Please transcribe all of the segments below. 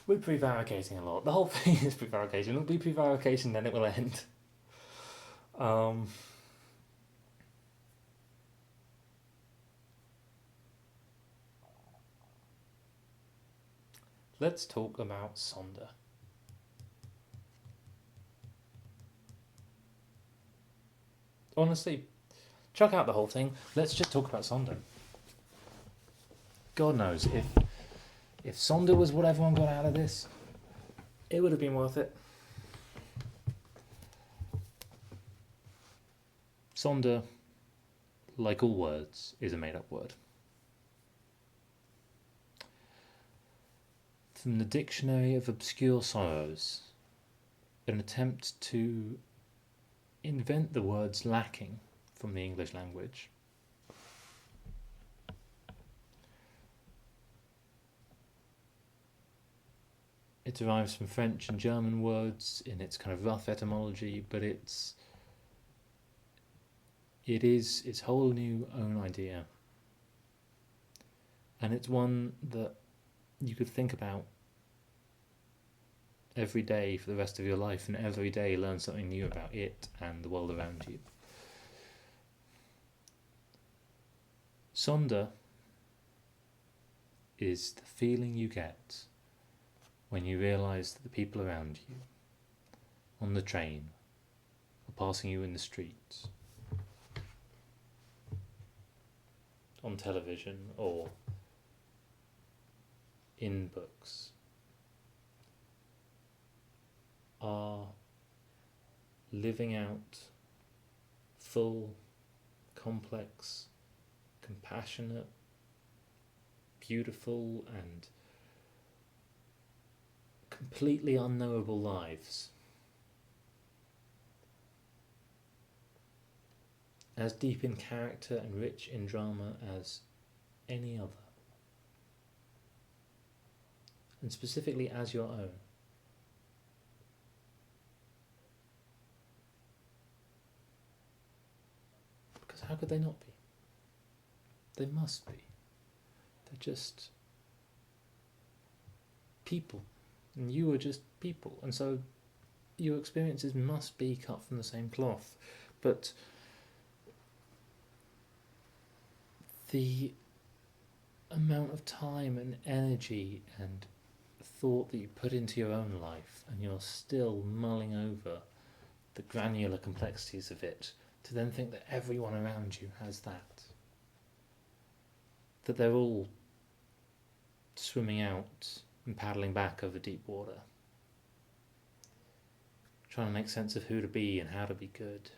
We're prevaricating a lot. The whole thing is prevarication. It'll be prevarication, then it will end. Um, let's talk about Sonder. Honestly, chuck out the whole thing. Let's just talk about Sonder. God knows if Sonder was what everyone got out of this, it would have been worth it. Sonder, like all words, is a made-up word. From the Dictionary of Obscure Sorrows, an attempt to invent the words lacking from the English language. It derives from French and German words in its kind of rough etymology, but it is its whole new own idea. And it's one that you could think about every day for the rest of your life, and every day learn something new about it and the world around you. Sonder is the feeling you get when you realise that the people around you, on the train, or passing you in the streets, on television, or in books, are living out full, complex, compassionate, beautiful, and completely unknowable lives, as deep in character and rich in drama as any other, and specifically as your own. Because how could they not be? They must be. They're just people, and you are just people, and so your experiences must be cut from the same cloth. But the amount of time and energy and thought that you put into your own life, and you're still mulling over the granular complexities of it, to then think that everyone around you has that they're all swimming out and paddling back over deep water, trying to make sense of who to be and how to be good,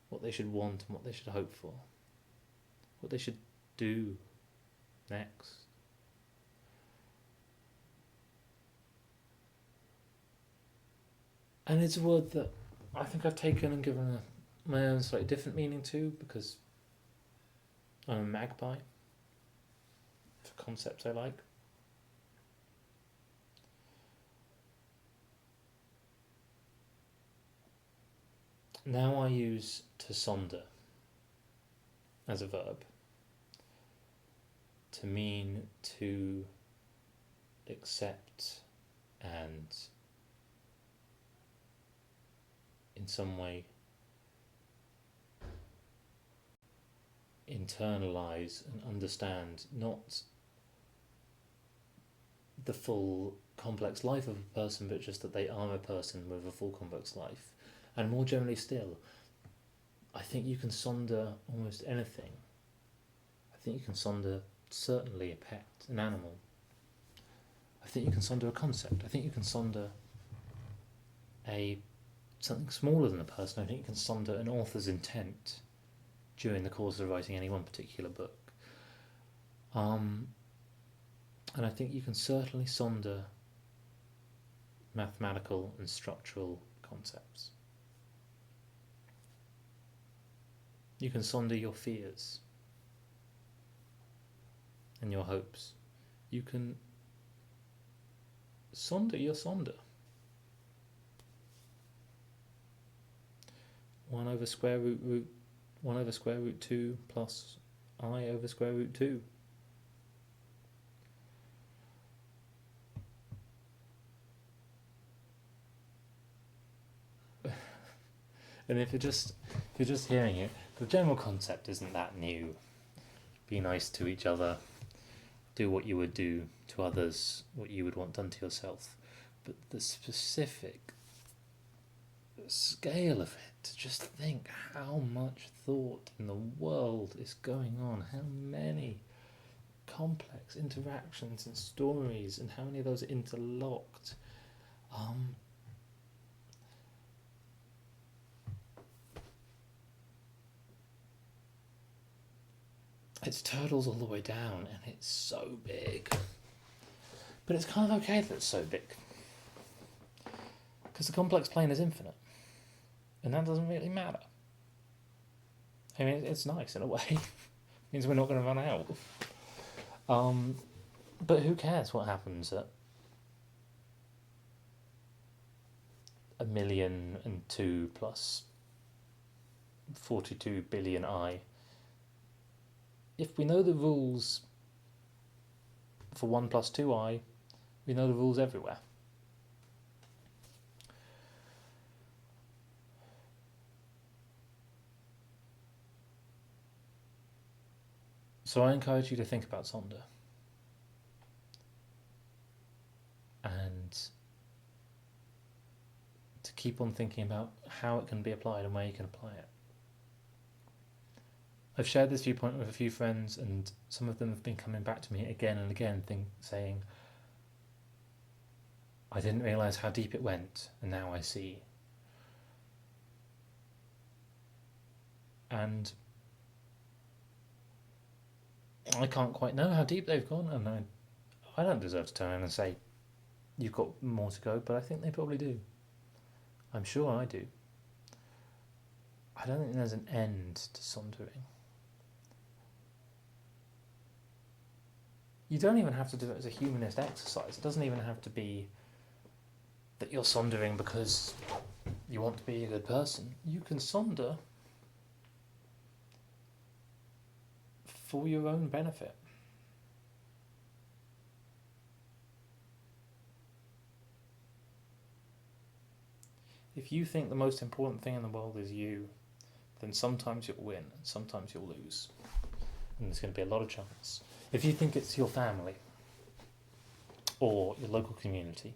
what they should want and what they should hope for, what they should do next. And it's a word that I think I've taken and given my own slightly different meaning to, because I'm a magpie for concepts I like. Now I use to sonder as a verb to mean to accept and in some way internalize and understand not the full complex life of a person, but just that they are a person with a full complex life. And more generally still, I think you can sonder almost anything. I think you can sonder certainly a pet, an animal. I think you can sonder a concept. I think you can sonder something smaller than a person. I think you can sonder an author's intent during the course of writing any one particular book. And I think you can certainly sonder mathematical and structural concepts. You can sonder your fears and your hopes. You can sonder your sonder. 1 over square root 2 plus I over square root 2. And if you're just hearing it, the general concept isn't that new. Be nice to each other, do what you would do to others, what you would want done to yourself. But the specific scale of it, to just think how much thought in the world is going on, how many complex interactions and stories, and how many of those are interlocked. It's turtles all the way down, and it's so big. But it's kind of okay that it's so big, because the complex plane is infinite, and that doesn't really matter. I mean, it's nice in a way. It means we're not going to run out. But who cares what happens at 1,000,002 plus 42 billion I? If we know the rules for 1 plus 2I, we know the rules everywhere. So I encourage you to think about Sonder. And to keep on thinking about how it can be applied and where you can apply it. I've shared this viewpoint with a few friends, and some of them have been coming back to me again and again, saying, I didn't realise how deep it went, and now I see. And I can't quite know how deep they've gone, and I don't deserve to turn around and say, you've got more to go, but I think they probably do. I'm sure I do. I don't think there's an end to sondering. You don't even have to do it as a humanist exercise. It doesn't even have to be that you're sondering because you want to be a good person. You can sonder for your own benefit. If you think the most important thing in the world is you, then sometimes you'll win and sometimes you'll lose. And there's going to be a lot of chance. If you think it's your family, or your local community,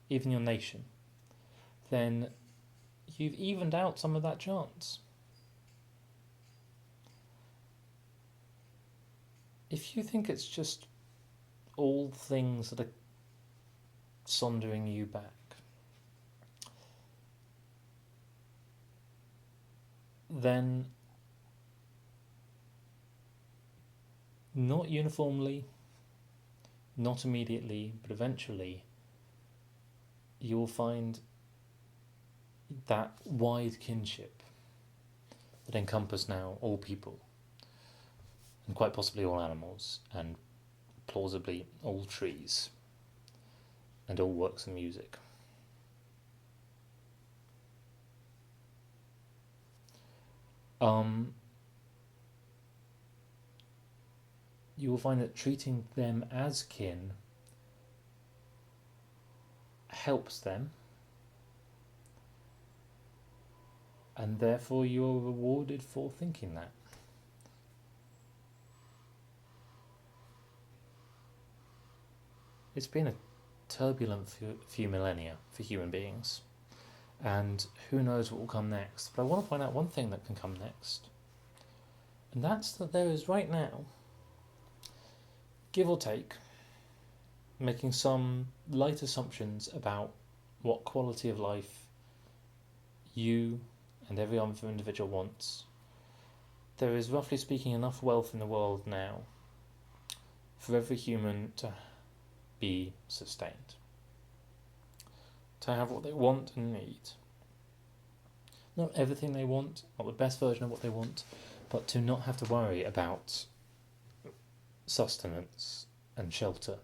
even your nation, then you've evened out some of that chance. If you think it's just all things that are sondering you back, then not uniformly, not immediately, but eventually you will find that wide kinship that encompasses now all people, and quite possibly all animals, and plausibly all trees, and all works of music. You will find that treating them as kin helps them, and therefore you are rewarded for thinking that. It's been a turbulent few millennia for human beings, and who knows what will come next. But I want to point out one thing that can come next, and that's that there is right now, give or take, making some light assumptions about what quality of life you and every other individual wants. There is, roughly speaking, enough wealth in the world now for every human to be sustained, to have what they want and need. Not everything they want, not the best version of what they want, but to not have to worry about sustenance and shelter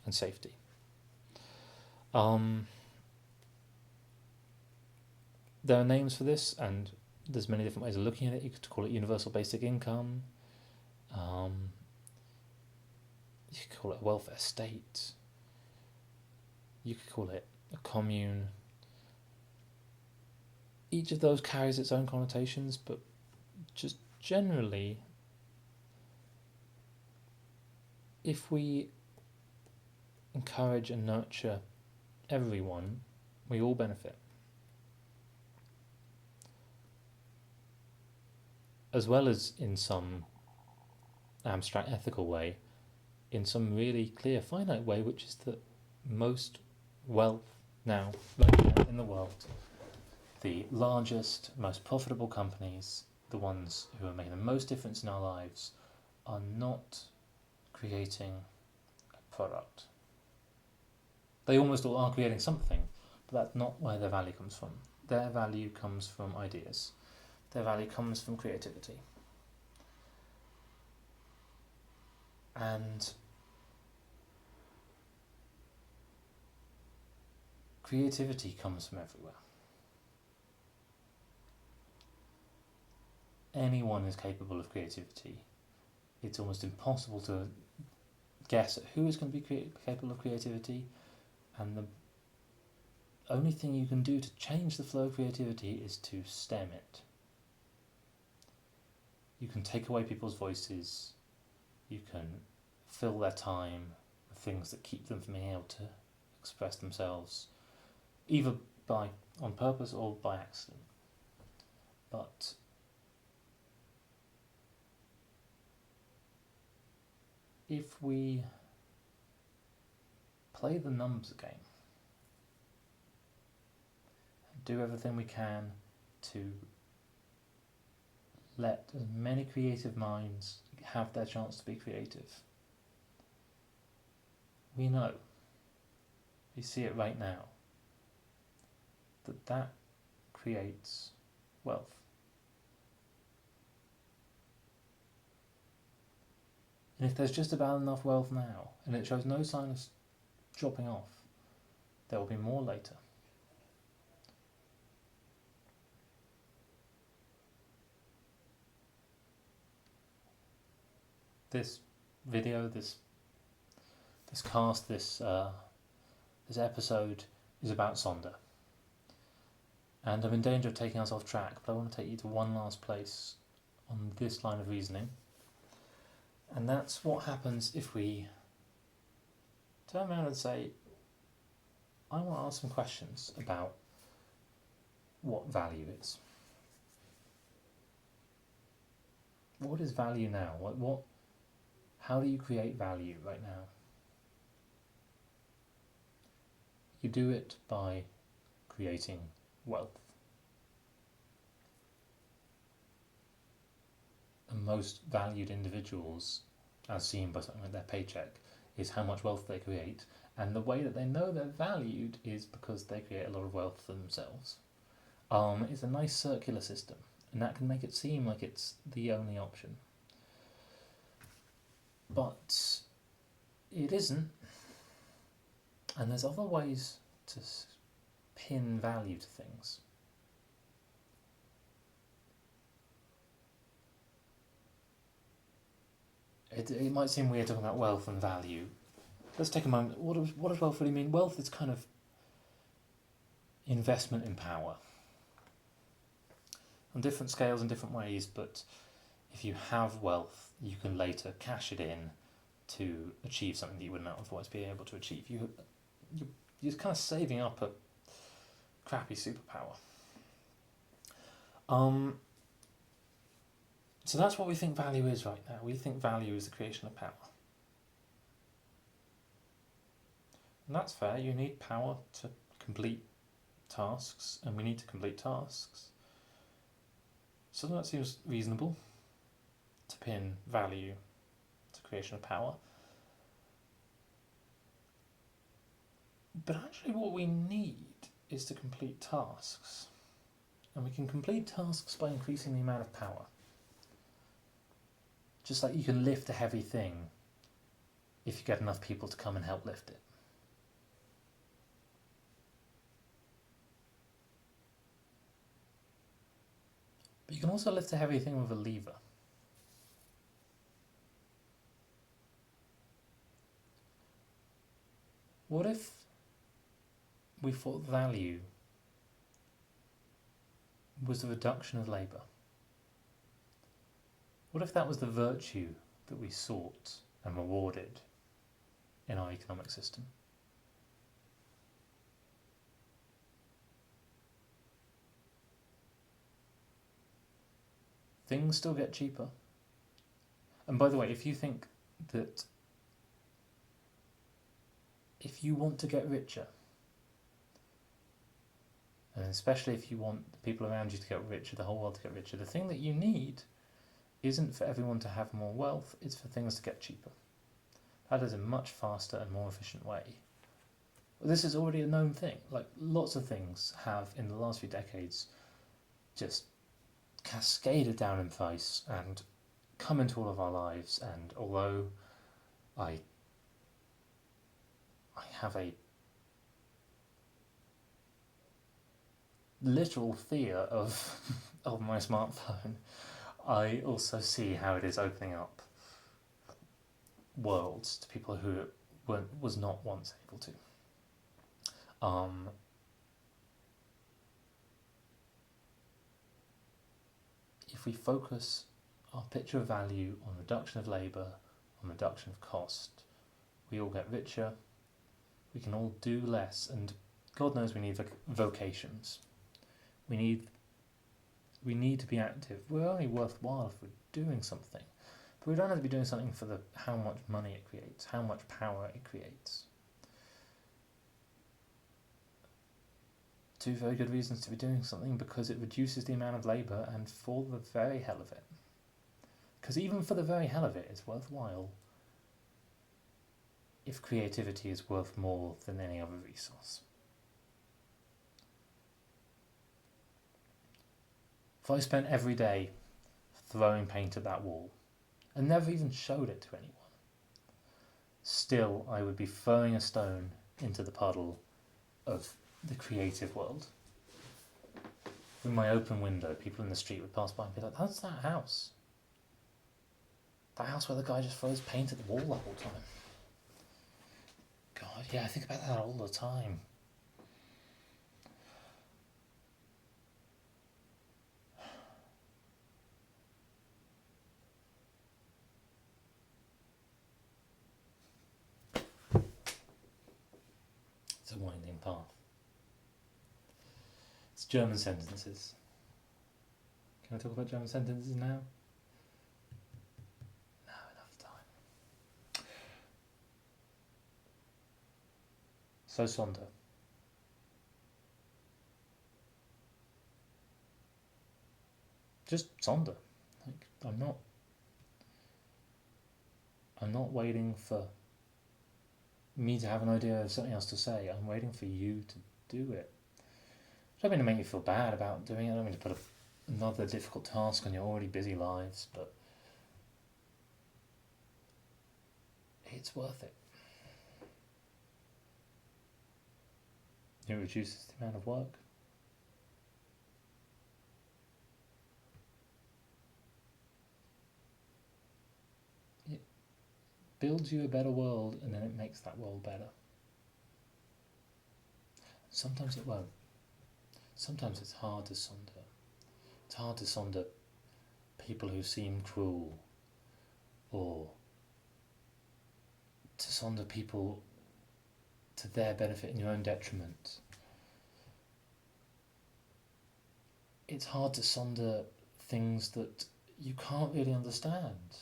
and safety. There are names for this, and there's many different ways of looking at it. You could call it universal basic income. You could call it a welfare state. You could call it a commune. each of those carries its own connotations, but just generally, if we encourage and nurture everyone, we all benefit. As well as in some abstract ethical way, in some really clear finite way, which is that most wealth now, right now in the world, the largest, most profitable companies, the ones who are making the most difference in our lives, are not creating a product. They almost all are creating something, but that's not where their value comes from. Their value comes from ideas. Their value comes from creativity. And creativity comes from everywhere. Anyone is capable of creativity. It's almost impossible to guess at who is going to be capable of creativity, and the only thing you can do to change the flow of creativity is to stem it. You can take away people's voices, you can fill their time with things that keep them from being able to express themselves, either on purpose or by accident. But if we play the numbers game, and do everything we can to let as many creative minds have their chance to be creative, we know, we see it right now, that creates wealth. And if there's just about enough wealth now, and it shows no sign of dropping off, there will be more later. This video, this cast, this episode is about Sonder. And I'm in danger of taking us off track, but I want to take you to one last place on this line of reasoning. And that's what happens if we turn around and say, I want to ask some questions about what value is. What is value now? How do you create value right now? You do it by creating wealth. And most valued individuals, as seen by something like their paycheck, is how much wealth they create. And the way that they know they're valued is because they create a lot of wealth for themselves. It's a nice circular system, and that can make it seem like it's the only option. But it isn't. And there's other ways to pin value to things. It might seem weird talking about wealth and value. Let's take a moment. What does wealth really mean? Wealth is kind of investment in power. On different scales and different ways, but if you have wealth, you can later cash it in to achieve something that you wouldn't otherwise be able to achieve. You're kind of saving up a crappy superpower. So that's what we think value is right now. We think value is the creation of power. And that's fair. You need power to complete tasks, and we need to complete tasks. So that seems reasonable, to pin value to creation of power. But actually what we need is to complete tasks. And we can complete tasks by increasing the amount of power. Just like you can lift a heavy thing if you get enough people to come and help lift it. But you can also lift a heavy thing with a lever. What if we thought value was the reduction of labour? What if that was the virtue that we sought and rewarded in our economic system? Things still get cheaper. And by the way, if you think that if you want to get richer, and especially if you want the people around you to get richer, the whole world to get richer, the thing that you need isn't for everyone to have more wealth, it's for things to get cheaper. That is a much faster and more efficient way. This is already a known thing. Like, lots of things have, in the last few decades, just cascaded down in price and come into all of our lives. And although I have a literal fear of of my smartphone, I also see how it is opening up worlds to people who was not once able to. If we focus our picture of value on reduction of labour, on reduction of cost, we all get richer, we can all do less, and God knows we need vocations. We need to be active. We're only worthwhile if we're doing something. But we don't have to be doing something for how much money it creates, how much power it creates. Two very good reasons to be doing something: because it reduces the amount of labour, and for the very hell of it. Because even for the very hell of it, it's worthwhile if creativity is worth more than any other resource. If I spent every day throwing paint at that wall and never even showed it to anyone, still I would be throwing a stone into the puddle of the creative world. Through my open window, people in the street would pass by and be like, "That's that house. That house where the guy just throws paint at the wall the whole time." God, yeah, I think about that all the time. It's a winding path. It's German sentences. Can I talk about German sentences now? No, enough time. So Sonder. Just Sonder. Like, I'm not waiting for me to have an idea of something else to say. I'm waiting for you to do it. I don't mean to make you feel bad about doing it. I don't mean to put another difficult task on your already busy lives, but it's worth it. It reduces the amount of work. It builds you a better world, and then it makes that world better. Sometimes it won't. Sometimes it's hard to sonder. It's hard to sonder people who seem cruel, or to sonder people to their benefit and your own detriment. It's hard to sonder things that you can't really understand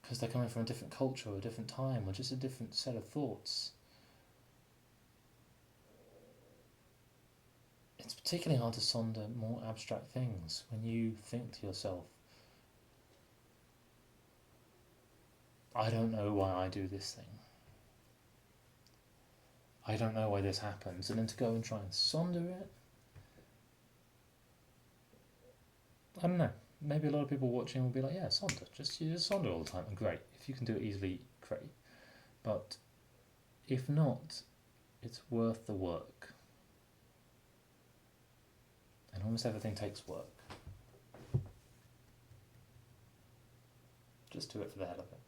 because they're coming from a different culture or a different time or just a different set of thoughts. It's particularly hard to sonder more abstract things when you think to yourself, I don't know why I do this thing. I don't know why this happens. And then to go and try and sonder it, I don't know. Maybe a lot of people watching will be like, yeah, sonder. You just sonder all the time. And great. If you can do it easily, great. But if not, it's worth the work. And almost everything takes work. Just do it for the hell of it.